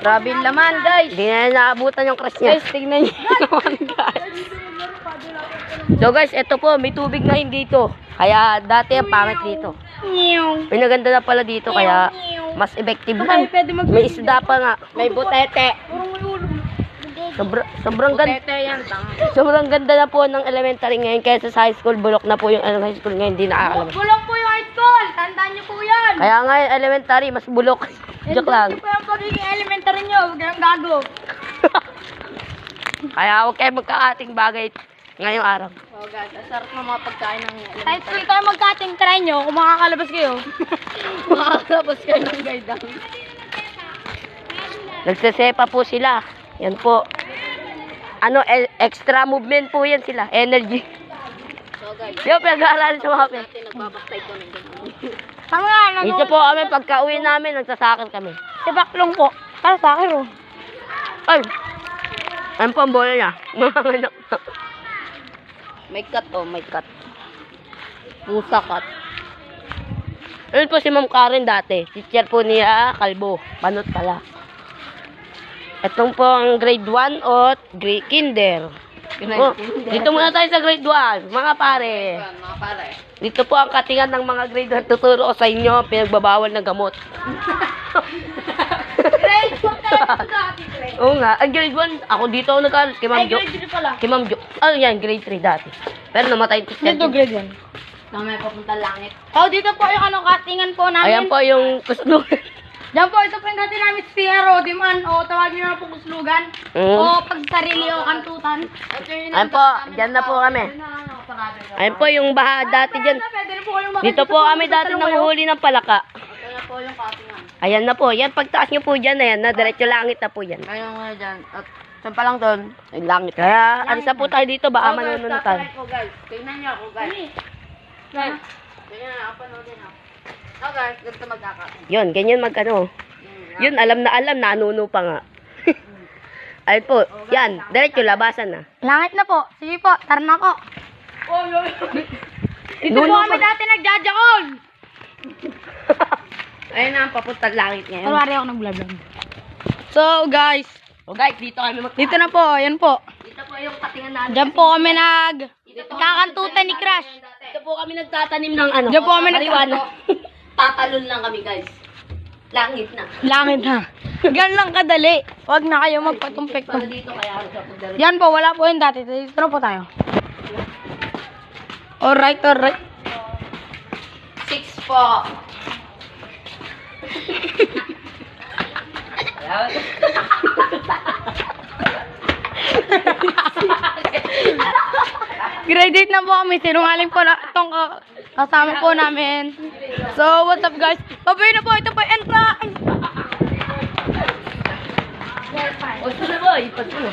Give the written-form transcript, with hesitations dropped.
Grabe laman, guys. Hindi na naabutan yung crush niya. Guys, tingnan niyo naman, guys. So guys, ito po, may tubig na hindi dito. Kaya dati ang pangit dito. May naganda na pala dito, kaya mas effective na. May isda pa nga. May butete. Sobrang ganda. Butete yan, tanga. Sobrang ganda na po ng elementary ngayon. Kaya sa high school, bulok na po yung high school ngayon. Hindi nakakalaman. Bulok po yung high school. Tandaan niyo po yan. Kaya nga yung elementary, mas bulok. Joke lang. Hindi po yung pagiging elementary niyo. Huwag kayong gago. Kaya huwag kayo magkakating bagay ngayong araw. Oh guys, asarap ng mga pagkain ng elementary. Kahit po kayo magkating try nyo, kung makakalabas kayo. Makakalabas kayo ng gaydang. Nagsasepa po sila. Yan po. Ano, extra movement po yan sila. Energy. So guys, Yo, pinag-aaralan sa mga pen. nagbabaktay ko ng gano'n. Tama nga, Dito po kami, pagka uwi namin, nagsasakal kami. si Baklong po. Para sa akin, oh. Ay! Ano po ang bola niya? Mga anak. May cut, oh, may cut. Pusa cut. Ayun po si Ma'am Karen dati. Teacher po niya, Kalbo. Banot pala. Itong po ang grade 1 o grade kinder. Oh, dito muna tayo sa grade 1, mga pare. Mga pare. Dito po ang katingan ng mga grade 1. Tuturo ko sa inyo, pinagbabawal ng gamot. Grade 1 talaga dati, grade. Oo nga, ang grade 1, ako dito ako nag-aral kay Ma'am Ay, Jo. grade 3 pala. Kay Ma'am Jo. Ano yan, grade 3 dati. Pero namatay ko siya. grade 1. Na may papunta langit. Oh, dito po yung katingan po namin. Ayan po yung kuslugan. Diyan po, ito po yung dati namin Sierra, Diman, o tawagin nyo na po kuslugan. O pagsarili o kantutan. Ayan po, dyan na po kami. Ayan po yung baha dati dyan. Dito po kami dati nanguhuli ng palaka. Ito na po yung katingan. Ayan na po, yan pagtaas nyo po dyan, ayan na, diretso langit na po yan. Ayun nga dyan. At saan pa lang doon? Ay, langit. Kaya, alisa po tayo dito, baka manunod tayo. Guys, tingnan niyo ako, guys. Guys, tingnan na ako, panoodin ako. Oh guys, ganito magkakatin. Yun, ganyan mag-ano. Yun, alam, nanuno pa nga. Ayun po, yan, diretso labasan na. Langit na po. Sige po, tara na po. Dito po Nuno kami pa. dati nagjajakon. Ayun na ang papuntang langit ngayon. Kunwari ako nag-vlog. So guys, O guys, dito kami dito na po, yan po. Dito po yung katingan namin. Diyan po kami kakantutan ni Crush. Dito po kami nagtatanim ng ano. Diyan po kami marijuana. Tatalon lang kami guys. Langit na. Langit na. Gan lang kadali. Huwag na kayo magpatumpik. Para dito kaya ako sa pagdaro. Yan po, wala po yun dati. Dito na po tayo. Alright, alright. 6 po. Grade 8 na po kami. Sinungaling po na itong kasama po namin. So, what's up guys? Babay na po. Ito po yung entrance. O, ito na boy. Ipag mo.